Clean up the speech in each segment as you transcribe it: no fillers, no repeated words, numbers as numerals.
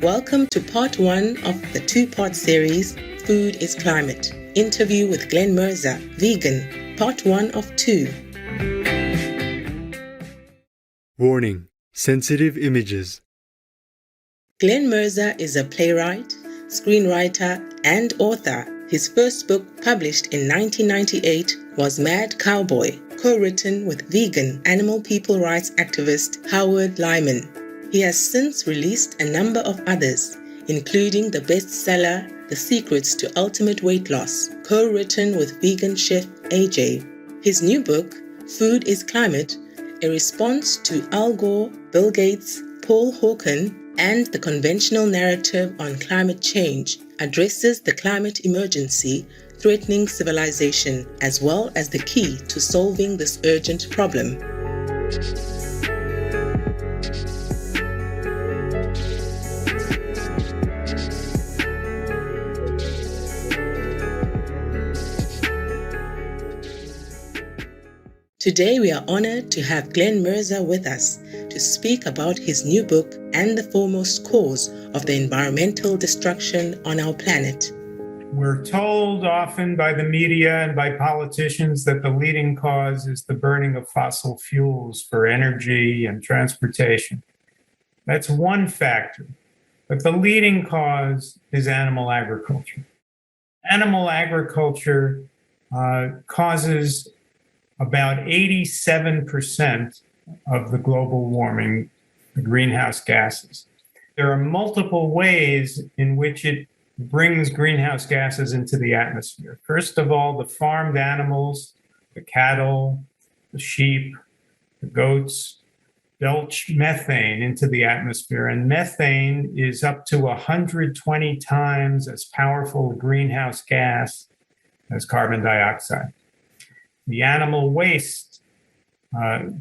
Welcome to part one of the two-part series, Food is Climate. Interview with Glen Merzer, vegan, part one of two. Warning: sensitive images. Glen Merzer is a playwright, screenwriter, and author. His first book, published in 1998, was Mad Cowboy, co-written with vegan animal people rights activist Howard Lyman. He has since released a number of others, including the bestseller The Secrets to Ultimate Weight Loss, co-written with vegan chef AJ. His new book, Food is Climate, a response to Al Gore, Bill Gates, Paul Hawken, and the conventional narrative on climate change, addresses the climate emergency threatening civilization, as well as the key to solving this urgent problem. Today we are honored to have Glen Merzer with us to speak about his new book and the foremost cause of the environmental destruction on our planet. We're told often by the media and by politicians that the leading cause is the burning of fossil fuels for energy and transportation. That's one factor, but the leading cause is animal agriculture. Animal agriculture causes about 87% of the global warming, the greenhouse gases. There are multiple ways in which it brings greenhouse gases into the atmosphere. First of all, the farmed animals, the cattle, the sheep, the goats, belch methane into the atmosphere. And methane is up to 120 times as powerful a greenhouse gas as carbon dioxide. The animal waste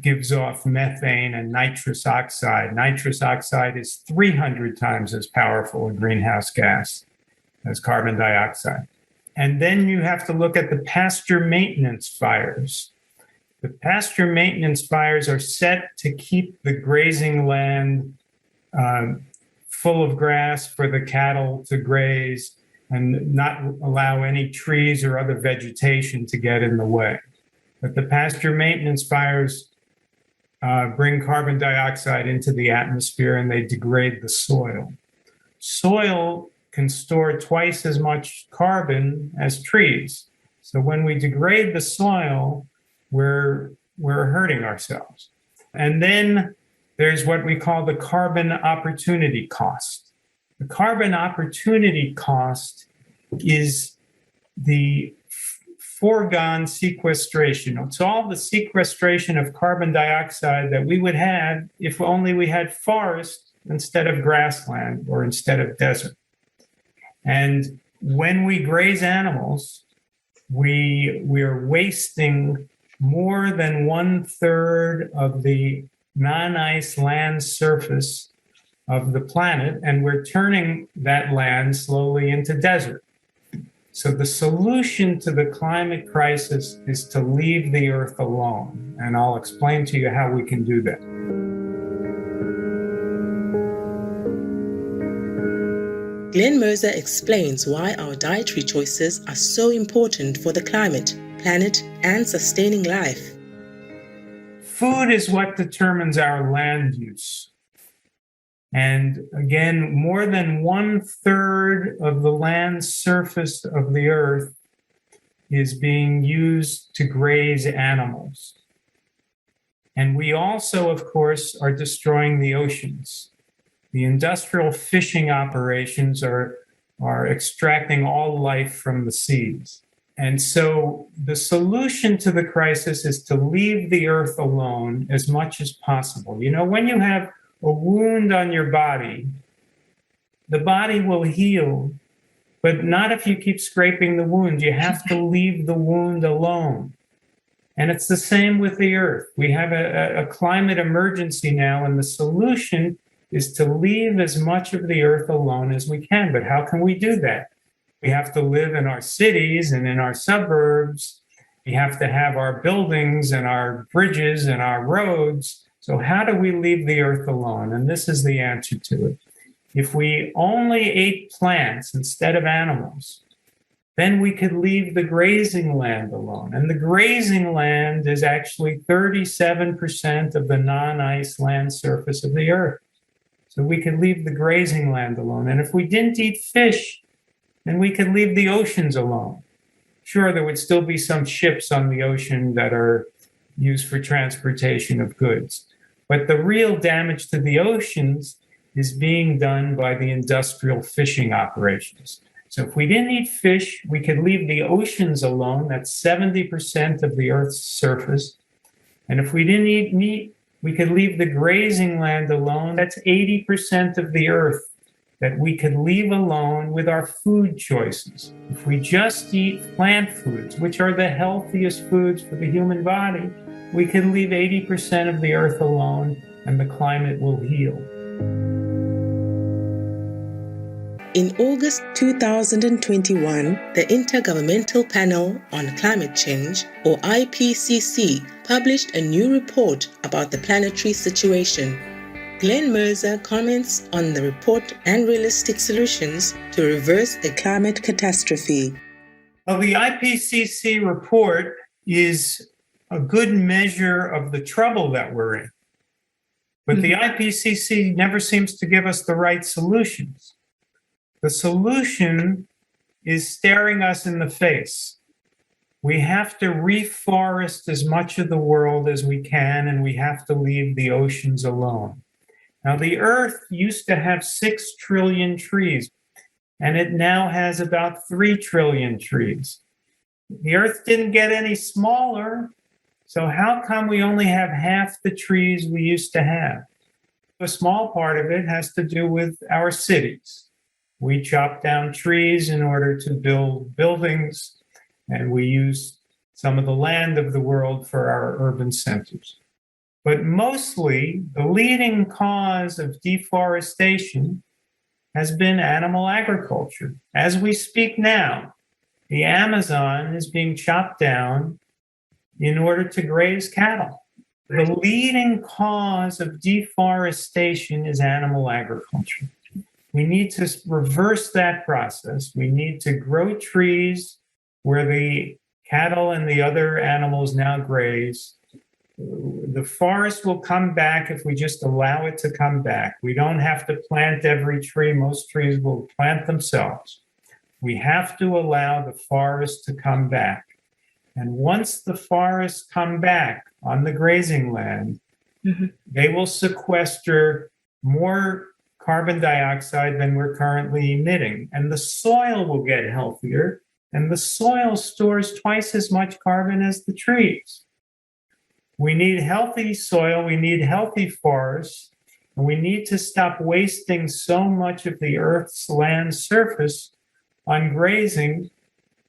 gives off methane and nitrous oxide. Nitrous oxide is 300 times as powerful a greenhouse gas as carbon dioxide. And then you have to look at the pasture maintenance fires. The pasture maintenance fires are set to keep the grazing land full of grass for the cattle to graze and not allow any trees or other vegetation to get in the way. But the pasture maintenance fires bring carbon dioxide into the atmosphere and they degrade the soil. Soil can store twice as much carbon as trees. So when we degrade the soil, we're hurting ourselves. And then there's what we call the carbon opportunity cost. The carbon opportunity cost is the foregone sequestration. It's all the sequestration of carbon dioxide that we would have if only we had forest instead of grassland or instead of desert. And when we graze animals, we're wasting more than 1/3 of the non-ice land surface of the planet, and we're turning that land slowly into desert. So the solution to the climate crisis is to leave the earth alone. And I'll explain to you how we can do that. Glen Merzer explains why our dietary choices are so important for the climate, planet, and sustaining life. Food is what determines our land use. And again, more than 1/3 of the land surface of the earth is being used to graze animals. And we also, of course, are destroying the oceans. The industrial fishing operations are extracting all life from the seas. And so the solution to the crisis is to leave the earth alone as much as possible. You know, when you have a wound on your body, the body will heal, but not if you keep scraping the wound. You have to leave the wound alone. And it's the same with the earth. We have a climate emergency now, and the solution is to leave as much of the earth alone as we can. But how can we do that? We have to live in our cities and in our suburbs. We have to have our buildings and our bridges and our roads. So how do we leave the earth alone? And this is the answer to it. If we only ate plants instead of animals, then we could leave the grazing land alone. And the grazing land is actually 37% of the non-ice land surface of the earth. So we could leave the grazing land alone. And if we didn't eat fish, then we could leave the oceans alone. Sure, there would still be some ships on the ocean that are used for transportation of goods. But the real damage to the oceans is being done by the industrial fishing operations. So if we didn't eat fish, we could leave the oceans alone. That's 70% of the Earth's surface. And if we didn't eat meat, we could leave the grazing land alone. That's 80% of the Earth that we could leave alone with our food choices. If we just eat plant foods, which are the healthiest foods for the human body, we could leave 80% of the Earth alone and the climate will heal. In August 2021, the Intergovernmental Panel on Climate Change, or IPCC, published a new report about the planetary situation. Glen Merzer comments on the report and realistic solutions to reverse the climate catastrophe. Well, the IPCC report is a good measure of the trouble that we're in. But the IPCC never seems to give us the right solutions. The solution is staring us in the face. We have to reforest as much of the world as we can, and we have to leave the oceans alone. Now, the Earth used to have 6 trillion trees, and it now has about 3 trillion trees. The Earth didn't get any smaller, so how come we only have half the trees we used to have? A small part of it has to do with our cities. We chop down trees in order to build buildings, and we use some of the land of the world for our urban centers. But mostly, the leading cause of deforestation has been animal agriculture. As we speak now, the Amazon is being chopped down in order to graze cattle. The leading cause of deforestation is animal agriculture. We need to reverse that process. We need to grow trees where the cattle and the other animals now graze. The forest will come back if we just allow it to come back. We don't have to plant every tree. Most trees will plant themselves. We have to allow the forest to come back. And once the forests come back on the grazing land, they will sequester more carbon dioxide than we're currently emitting. And the soil will get healthier, and the soil stores twice as much carbon as the trees. We need healthy soil, we need healthy forests, and we need to stop wasting so much of the Earth's land surface on grazing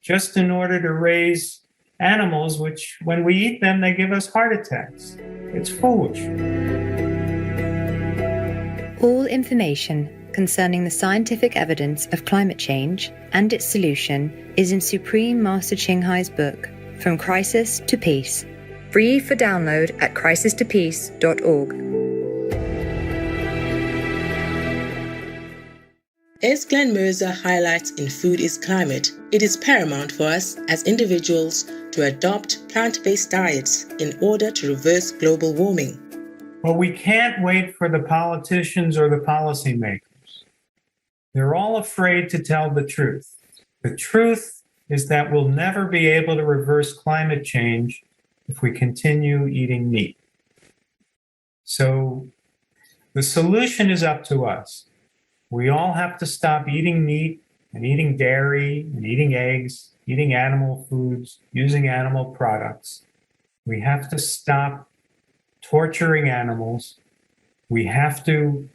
just in order to raise animals, which when we eat them, they give us heart attacks. It's foolish. All information concerning the scientific evidence of climate change and its solution is in Supreme Master Ching Hai's book, From Crisis to Peace, free for download at crisistopeace.org. As Glen Merzer highlights in Food is Climate, it is paramount for us as individuals to adopt plant-based diets in order to reverse global warming. Well, we can't wait for the politicians or the policymakers. They're all afraid to tell the truth. The truth is that we'll never be able to reverse climate change if we continue eating meat. So the solution is up to us. We all have to stop eating meat and eating dairy and eating eggs, eating animal foods, using animal products. We have to stop torturing animals. We have to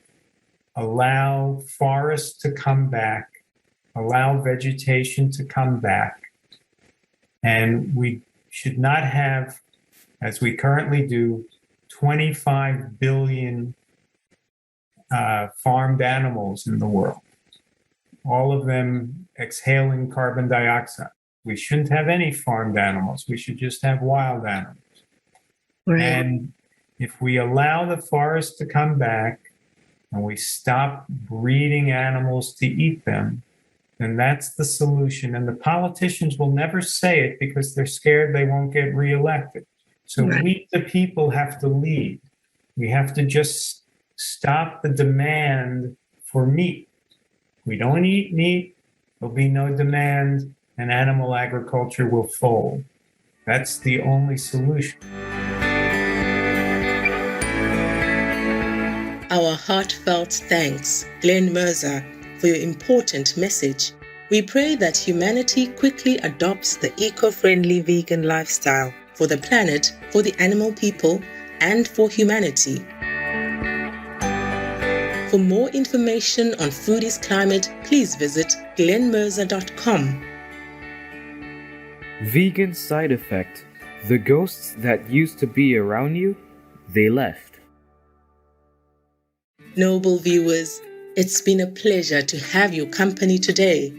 allow forests to come back, allow vegetation to come back. And we should not have, as we currently do, 25 billion farmed animals in the world, all of them exhaling carbon dioxide. We shouldn't have any farmed animals. We should just have wild animals. Right. And if we allow the forest to come back, and we stop breeding animals to eat them, then that's the solution. And the politicians will never say it because they're scared they won't get reelected. So we, the people, have to lead. We have to just stop the demand for meat. If we don't eat meat, there'll be no demand, and animal agriculture will fold. That's the only solution. Our heartfelt thanks, Glen Merzer, for your important message. We pray that humanity quickly adopts the eco-friendly vegan lifestyle for the planet, for the animal people, and for humanity. For more information on Food is Climate, please visit glenmerzer.com. Vegan side effect. The ghosts that used to be around you, they left. Noble viewers, it's been a pleasure to have your company today.